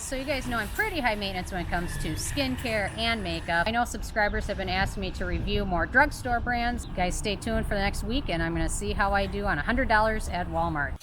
So you guys know I'm pretty high maintenance when it comes to skincare and makeup. I know subscribers have been asking me to review more drugstore brands. Guys, stay tuned for the next week and I'm going to see how I do on $100 at Walmart.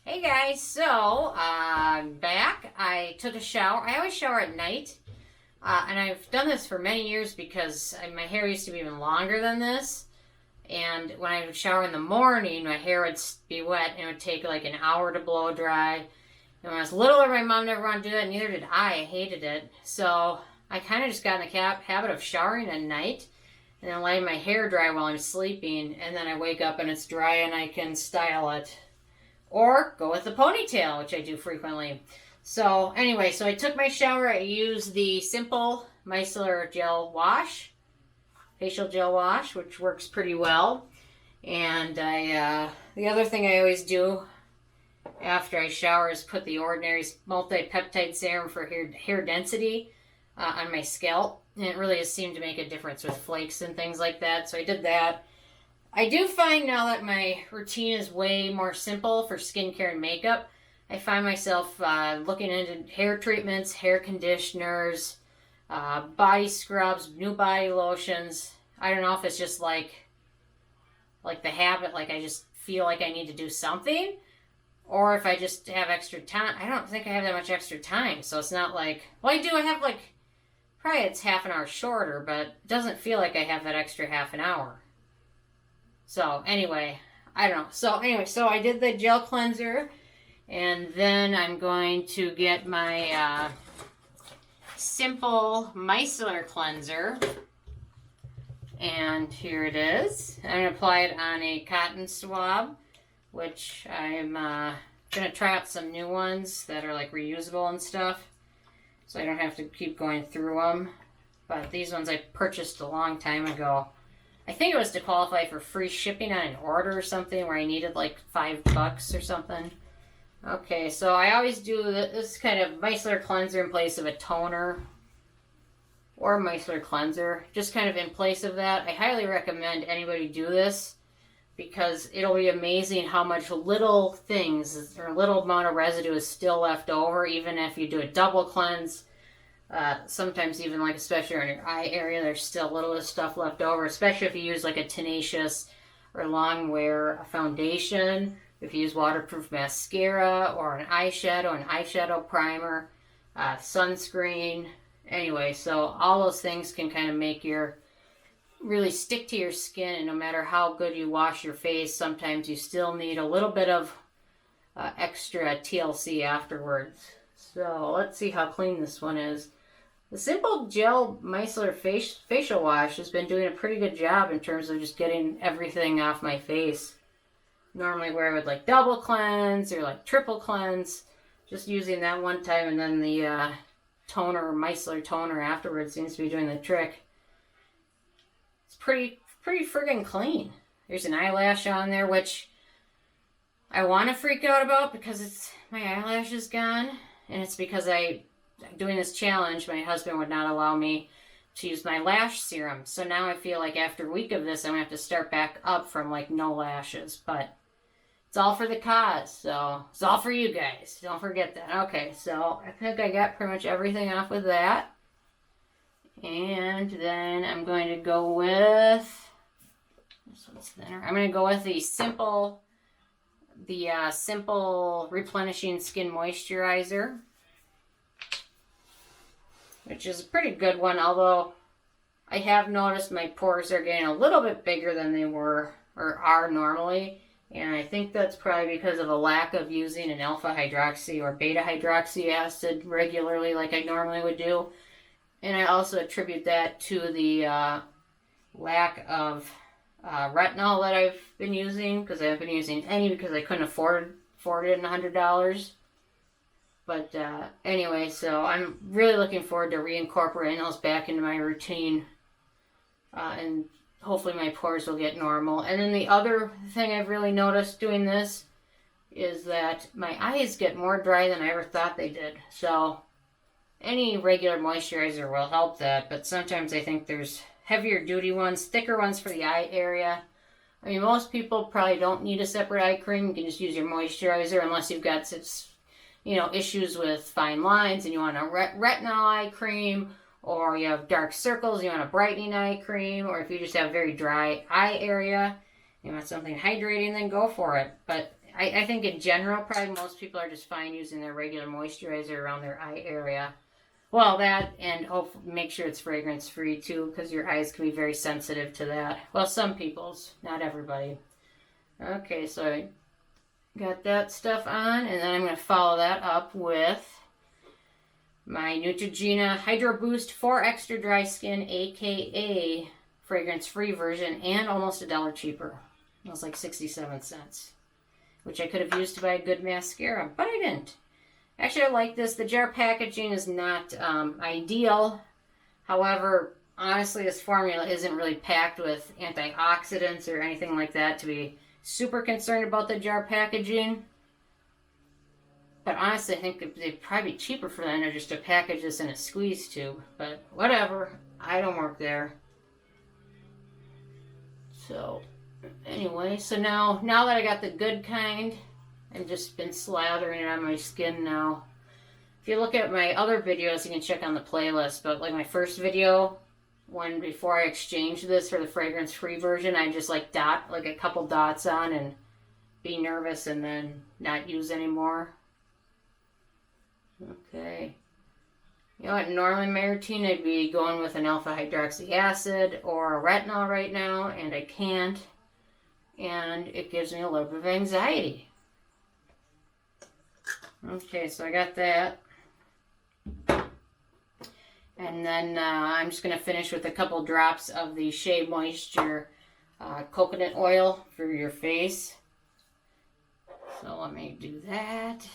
Hey guys, so I'm back. I took a shower. I always shower at night. And I've done this for many years because my hair used to be even longer than this. And when I would shower in the morning, my hair would be wet and it would take like an hour to blow dry. And when I was littler, my mom never wanted to do that, neither did I. I hated it. So I kind of just got in the habit of showering at night and then letting my hair dry while I'm sleeping. And then I wake up and it's dry and I can style it. Or go with the ponytail, which I do frequently. So anyway, so I took my shower. I used the simple micellar gel wash, facial gel wash, which works pretty well. And the other thing I always do after I shower is put the Ordinary multi-peptide serum for hair density on my scalp. And it really has seemed to make a difference with flakes and things like that. So I did that. I do find now that my routine is way more simple for skincare and makeup. I find myself looking into hair treatments, hair conditioners, body scrubs, new body lotions. I don't know if it's just like the habit, like I just feel like I need to do something. Or if I just have extra time. I don't think I have that much extra time. So it's not like, well, I do. I have like, probably it's half an hour shorter, but it doesn't feel like I have that extra half an hour. So anyway, I don't know. So anyway, so I did the gel cleanser. And then I'm going to get my simple micellar cleanser. And here it is. I'm going to apply it on a cotton swab, which I'm going to try out some new ones that are like reusable and stuff, so I don't have to keep going through them. But these ones I purchased a long time ago. I think it was to qualify for free shipping on an order or something where I needed like $5 or something. Okay, so I always do this kind of micellar cleanser in place of a toner or micellar cleanser, just kind of in place of that. I highly recommend anybody do this, because it'll be amazing how much little things or little amount of residue is still left over, even if you do a double cleanse. Sometimes even like, especially on your eye area, there's still a little stuff left over, especially if you use like a tenacious or long wear foundation, if you use waterproof mascara or an eyeshadow primer, sunscreen. Anyway, so all those things can kind of make your really stick to your skin, and no matter how good you wash your face, sometimes you still need a little bit of extra TLC afterwards. So let's see how clean this one is. The simple gel micellar facial wash has been doing a pretty good job in terms of just getting everything off my face. Normally where I would like double cleanse or like triple cleanse, just using that one time and then the toner, micellar toner afterwards seems to be doing the trick. It's pretty friggin' clean. There's an eyelash on there, which I want to freak out about because my eyelash is gone. And it's because doing this challenge, my husband would not allow me to use my lash serum. So now I feel like after a week of this, I'm going to have to start back up from like no lashes. But it's all for the cause. So it's all for you guys. Don't forget that. Okay, so I think I got pretty much everything off with that. And then I'm going to go with, this one's thinner. I'm going to go with the simple replenishing skin moisturizer, which is a pretty good one, although I have noticed my pores are getting a little bit bigger than they were or are normally, and I think that's probably because of a lack of using an alpha hydroxy or beta hydroxy acid regularly like I normally would do. And I also attribute that to the lack of retinol that I've been using, because I haven't been using any because I couldn't afford it in $100. But anyway, so I'm really looking forward to reincorporating those back into my routine, and hopefully my pores will get normal. And then the other thing I've really noticed doing this is that my eyes get more dry than I ever thought they did. So any regular moisturizer will help that, but sometimes I think there's heavier duty ones, thicker ones for the eye area. I mean, most people probably don't need a separate eye cream. You can just use your moisturizer unless you've got such you know, issues with fine lines and you want a retinol eye cream, or you have dark circles, you want a brightening eye cream, or if you just have very dry eye area, you want something hydrating, then go for it. But I think in general, probably most people are just fine using their regular moisturizer around their eye area. Well, that, and make sure it's fragrance free too, because your eyes can be very sensitive to that. Well, some people's, not everybody. Okay, so I got that stuff on, and then I'm going to follow that up with my Neutrogena Hydro Boost for Extra Dry Skin, aka fragrance-free version, and almost $1 cheaper. It was like 67 cents, which I could have used to buy a good mascara, but I didn't. Actually, I like this. The jar packaging is not ideal. However, honestly, this formula isn't really packed with antioxidants or anything like that to be super concerned about the jar packaging. But honestly, I think they'd probably be cheaper for them just to package this in a squeeze tube. But whatever. I don't work there. So, anyway. So now that I got the good kind, I've just been slathering it on my skin now. If you look at my other videos, you can check on the playlist. But like my first video, before I exchanged this for the fragrance-free version, I just like a couple dots on and be nervous and then not use anymore. Okay. You know what, normally in my routine I'd be going with an alpha hydroxy acid or a retinol right now, and I can't. And it gives me a little bit of anxiety. Okay, so I got that. And then I'm just going to finish with a couple drops of the Shea Moisture coconut oil for your face. So let me do that.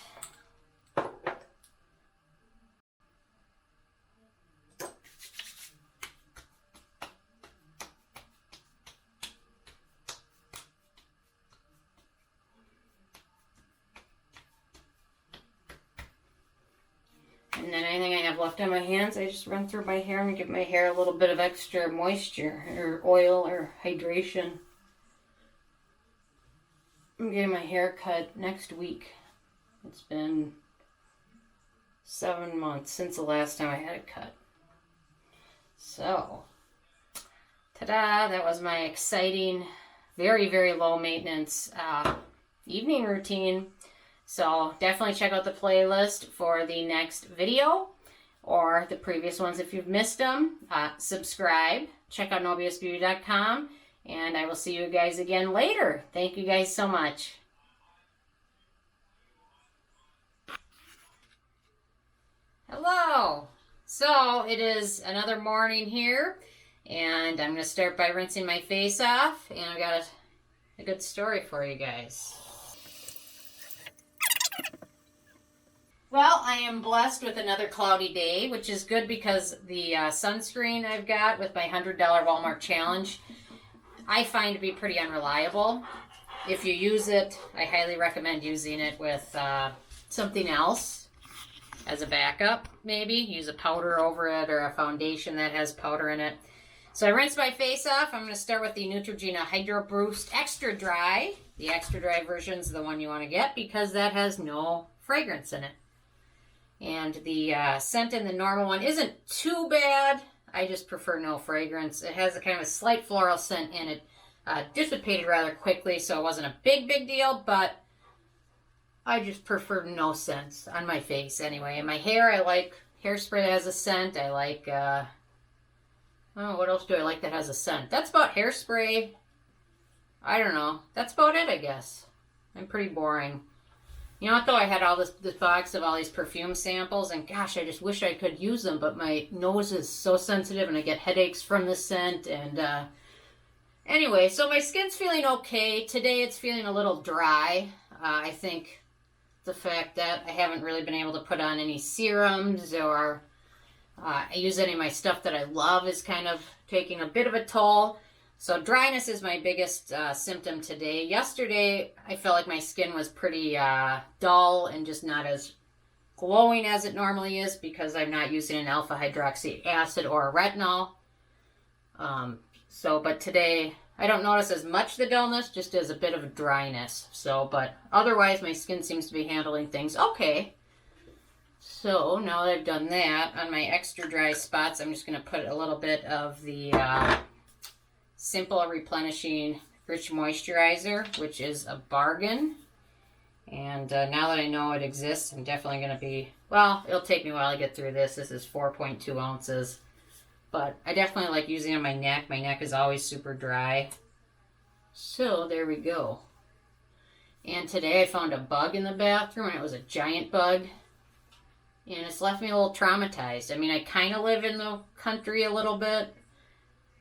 And then anything I have left on my hands, I just run through my hair and give my hair a little bit of extra moisture or oil or hydration. I'm getting my hair cut next week. It's been 7 months since the last time I had it cut. So, ta-da! That was my exciting, very, very low maintenance evening routine. So definitely check out the playlist for the next video or the previous ones if you've missed them. Subscribe. Check out nobsbeauty.com. And I will see you guys again later. Thank you guys so much. Hello. So it is another morning here. And I'm going to start by rinsing my face off. And I've got a good story for you guys. Well, I am blessed with another cloudy day, which is good because the sunscreen I've got with my $100 Walmart challenge, I find to be pretty unreliable. If you use it, I highly recommend using it with something else as a backup, maybe. Use a powder over it or a foundation that has powder in it. So I rinse my face off. I'm going to start with the Neutrogena Hydro Boost Extra Dry. The extra dry version is the one you want to get because that has no fragrance in it. And the scent in the normal one isn't too bad. I just prefer no fragrance. It has a kind of a slight floral scent and it dissipated rather quickly, so it wasn't a big deal, but I just prefer no scents on my face anyway. And my hair, I like hairspray that has a scent. I like, oh, what else do I like that has a scent? That's about hairspray. I don't know. That's about it, I guess. I'm pretty boring. You know what, though? I had all this box of all these perfume samples, and gosh, I just wish I could use them, but my nose is so sensitive, and I get headaches from the scent, and anyway, so my skin's feeling okay. Today it's feeling a little dry. I think the fact that I haven't really been able to put on any serums or use any of my stuff that I love is kind of taking a bit of a toll. So dryness is my biggest symptom today. Yesterday, I felt like my skin was pretty dull and just not as glowing as it normally is because I'm not using an alpha hydroxy acid or a retinol. But today, I don't notice as much the dullness, just as a bit of a dryness. But otherwise, my skin seems to be handling things okay. So now that I've done that, on my extra dry spots, I'm just going to put a little bit of the Simple Replenishing Rich Moisturizer, which is a bargain. And now that I know it exists, I'm definitely going to be, well, it'll take me a while to get through this. This is 4.2 ounces. But I definitely like using it on my neck. My neck is always super dry. So there we go. And today I found a bug in the bathroom, and it was a giant bug. And it's left me a little traumatized. I mean, I kind of live in the country a little bit.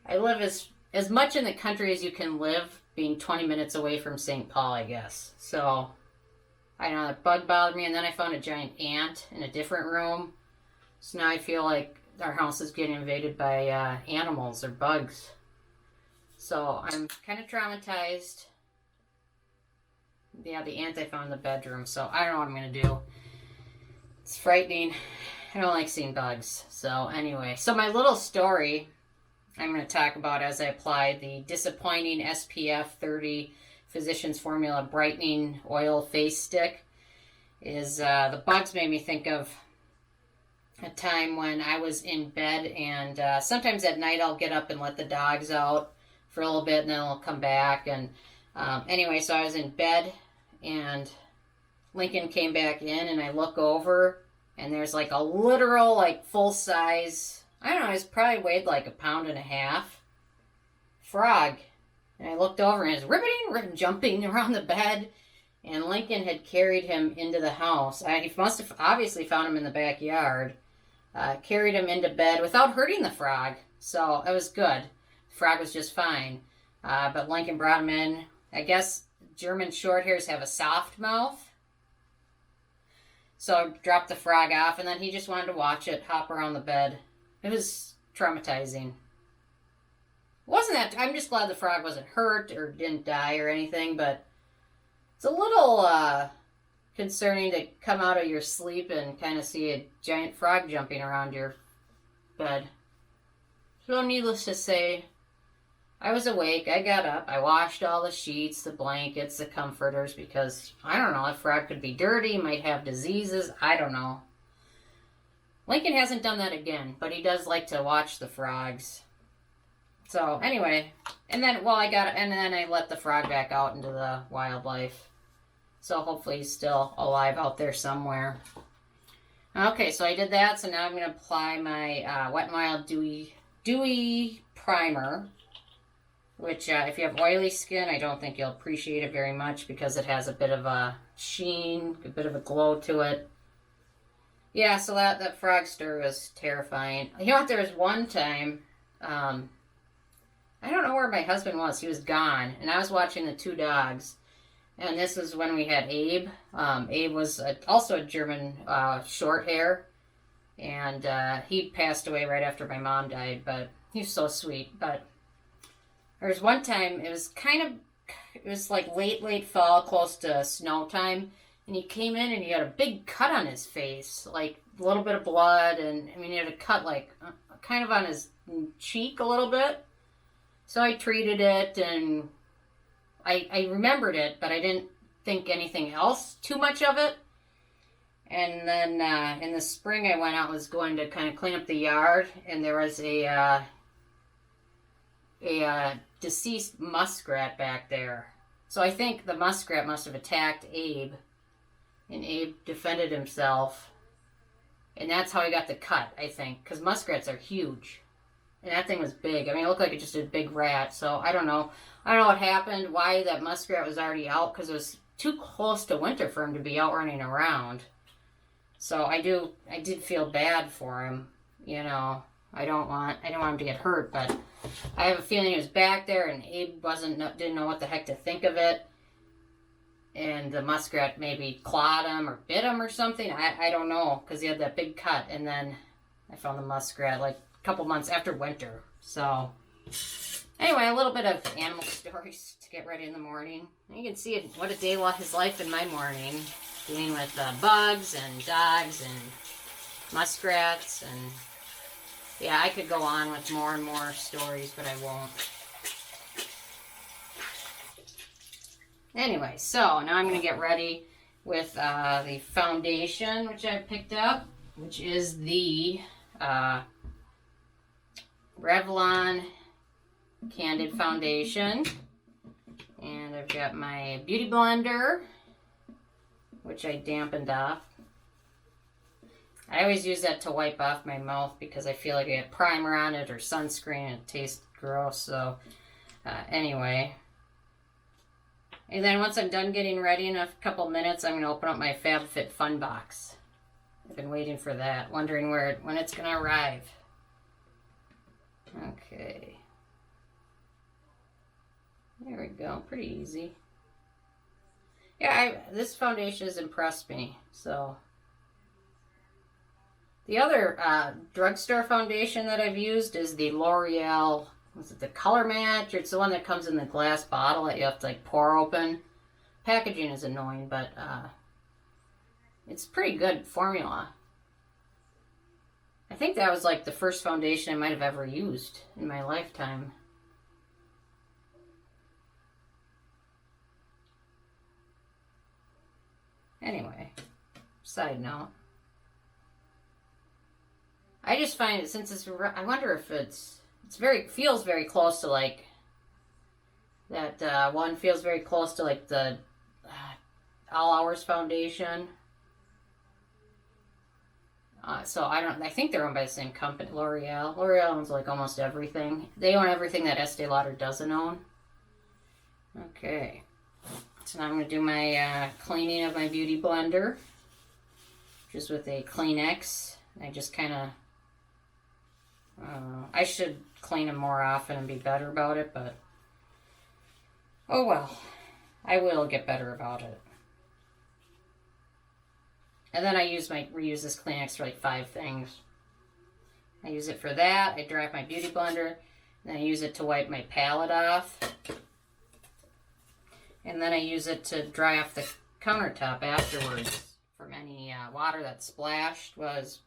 I live as much in the country as you can live, being 20 minutes away from St. Paul, I guess. So, I don't know, that bug bothered me. And then I found a giant ant in a different room. So now I feel like our house is getting invaded by animals or bugs. So, I'm kind of traumatized. Yeah, the ant I found in the bedroom. So, I don't know what I'm going to do. It's frightening. I don't like seeing bugs. So anyway, so my little story I'm going to talk about as I apply the disappointing SPF 30 Physicians Formula Brightening Oil Face Stick is the bugs made me think of a time when I was in bed, and sometimes at night I'll get up and let the dogs out for a little bit and then they'll come back. And anyway, so I was in bed and Lincoln came back in, and I look over, and there's like a literal, like, full-size, I don't know, it's probably weighed like 1.5 pounds, frog. And I looked over, and he was jumping around the bed, and Lincoln had carried him into the house. He must have obviously found him in the backyard, carried him into bed without hurting the frog, so it was good. The frog was just fine, but Lincoln brought him in. I guess German Shorthairs have a soft mouth. So I dropped the frog off, and then he just wanted to watch it hop around the bed. It was traumatizing. Wasn't that... I'm just glad the frog wasn't hurt or didn't die or anything, but it's a little concerning to come out of your sleep and kind of see a giant frog jumping around your bed. So needless to say, I was awake, I got up, I washed all the sheets, the blankets, the comforters, because, I don't know, a frog could be dirty, might have diseases, I don't know. Lincoln hasn't done that again, but he does like to watch the frogs. So, anyway, and then I let the frog back out into the wildlife. So hopefully he's still alive out there somewhere. Okay, so I did that, so now I'm going to apply my Wet n Wild Dewy Primer. Which, if you have oily skin, I don't think you'll appreciate it very much because it has a bit of a sheen, a bit of a glow to it. Yeah, so that frog stir was terrifying. You know what, there was one time, I don't know where my husband was. He was gone, and I was watching the two dogs. And this is when we had Abe. Abe was also a German short hair, and he passed away right after my mom died, but he was so sweet. But there was one time, it was like late fall, close to snow time, and he came in and he had a big cut on his face, like a little bit of blood, and I mean, he had a cut like kind of on his cheek a little bit. So I treated it, and I remembered it, but I didn't think anything else too much of it. And then in the spring, I went out, was going to kind of clean up the yard, and there was a deceased muskrat back there. So I think the muskrat must have attacked Abe, and Abe defended himself, and that's how he got the cut, I think, because muskrats are huge, and that thing was big. I mean, it looked like it just a big rat, so I don't know. I don't know what happened, why that muskrat was already out, because it was too close to winter for him to be out running around. So I did feel bad for him, you know. I don't want him to get hurt, but I have a feeling he was back there, and Abe didn't know what the heck to think of it, and the muskrat maybe clawed him or bit him or something. I don't know, because he had that big cut, and then I found the muskrat like a couple months after winter. So anyway, a little bit of animal stories to get ready in the morning. You can see what a day is life in my morning, dealing with bugs and dogs and muskrats, and yeah, I could go on with more and more stories, but I won't. Anyway, so now I'm going to get ready with the foundation, which I picked up. which is the Revlon Candid Foundation. And I've got my Beauty Blender, which I dampened off. I always use that to wipe off my mouth because I feel like I get primer on it or sunscreen and it tastes gross. So anyway. And then once I'm done getting ready in a couple minutes, I'm going to open up my FabFitFun box. I've been waiting for that, wondering when it's going to arrive. Okay. There we go. Pretty easy. Yeah, this foundation has impressed me. So the other drugstore foundation that I've used is the L'Oreal. Was it the Color Match? Or it's the one that comes in the glass bottle that you have to like pour open. Packaging is annoying, but it's pretty good formula. I think that was like the first foundation I might have ever used in my lifetime. Anyway, side note. I just find it, since it's, I wonder if feels very close to like, that one feels very close to like the All Hours foundation. So I think they're owned by the same company, L'Oreal. L'Oreal owns like almost everything. They own everything that Estee Lauder doesn't own. Okay. So now I'm going to do my cleaning of my Beauty Blender. Just with a Kleenex. I just kind of, I should clean them more often and be better about it, but oh well. I will get better about it. And then I reuse this Kleenex for like 5 things. I use it for that. I dry up my Beauty Blender. And I use it to wipe my palette off. And then I use it to dry off the countertop afterwards from any water that splashed was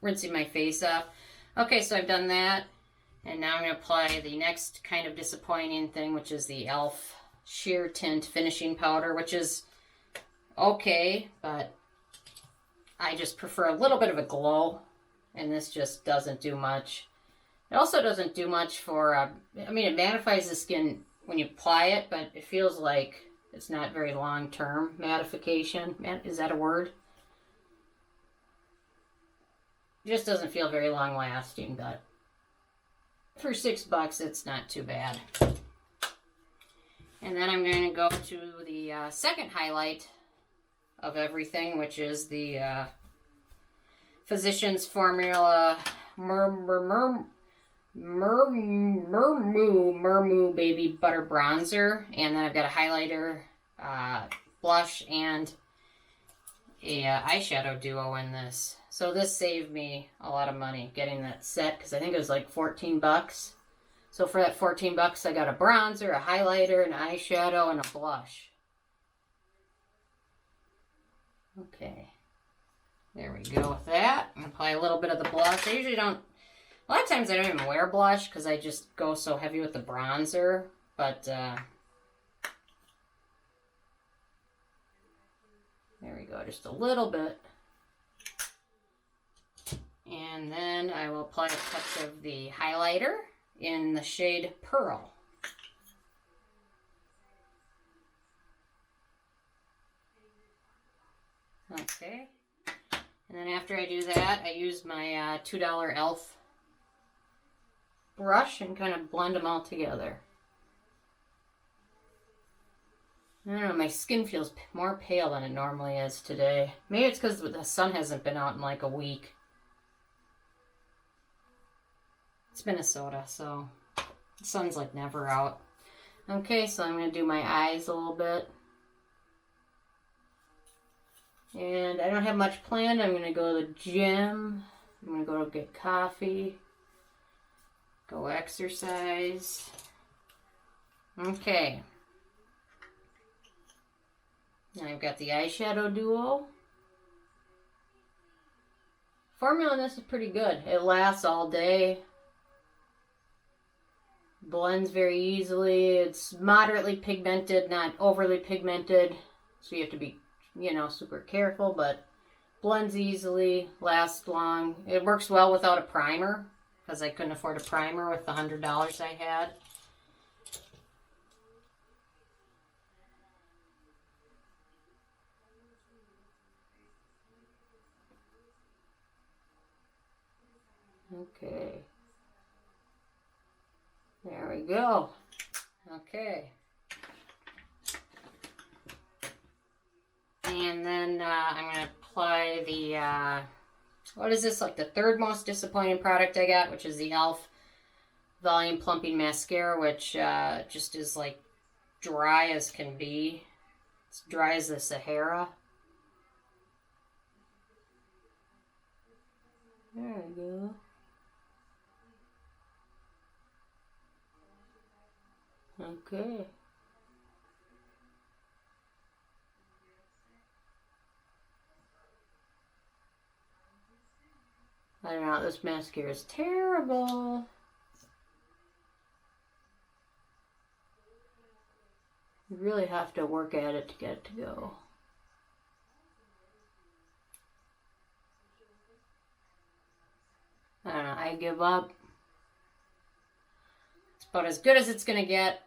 rinsing my face off. Okay, so I've done that. And now I'm going to apply the next kind of disappointing thing, which is the e.l.f. Sheer Tint Finishing Powder, which is okay, but I just prefer a little bit of a glow, and this just doesn't do much. It also doesn't do much for, I mean, it mattifies the skin when you apply it, but it feels like it's not very long-term mattification. Is that a word? It just doesn't feel very long-lasting, but for $6, it's not too bad. And then I'm going to go to the second highlight of everything, which is the Physicians Formula Murmumru Baby Butter Bronzer. And then I've got a highlighter, blush, and a eyeshadow duo in this. So this saved me a lot of money getting that set, because I think it was like 14 bucks. So for that 14 bucks, I got a bronzer, a highlighter, an eyeshadow, and a blush. Okay. There we go with that. I'm going to apply a little bit of the blush. I usually don't, a lot of times I don't even wear blush because I just go so heavy with the bronzer. But, there we go, just a little bit. And then I will apply a touch of the highlighter in the shade Pearl. Okay. And then after I do that, I use my $2 e.l.f. brush and kind of blend them all together. I don't know, my skin feels more pale than it normally is today. Maybe it's because the sun hasn't been out in like a week. It's Minnesota, so the sun's like never out. Okay, so I'm going to do my eyes a little bit. And I don't have much planned. I'm going to go to the gym. I'm going to go get coffee. Go exercise. Okay. Now I've got the eyeshadow duo. Formula on this is pretty good. It lasts all day. Blends very easily. It's moderately pigmented, not overly pigmented. So you have to be, you know, super careful, but blends easily, lasts long. It works well without a primer, because I couldn't afford a primer with the $100 I had. Okay. There we go. Okay. And then I'm going to apply the, what is this, like the third most disappointing product I got, which is the e.l.f. Volume Plumping Mascara, which just is like dry as can be. It's dry as the Sahara. There we go. Okay. I don't know, this mascara is terrible. You really have to work at it to get it to go. I don't know, I give up. It's about as good as it's gonna get.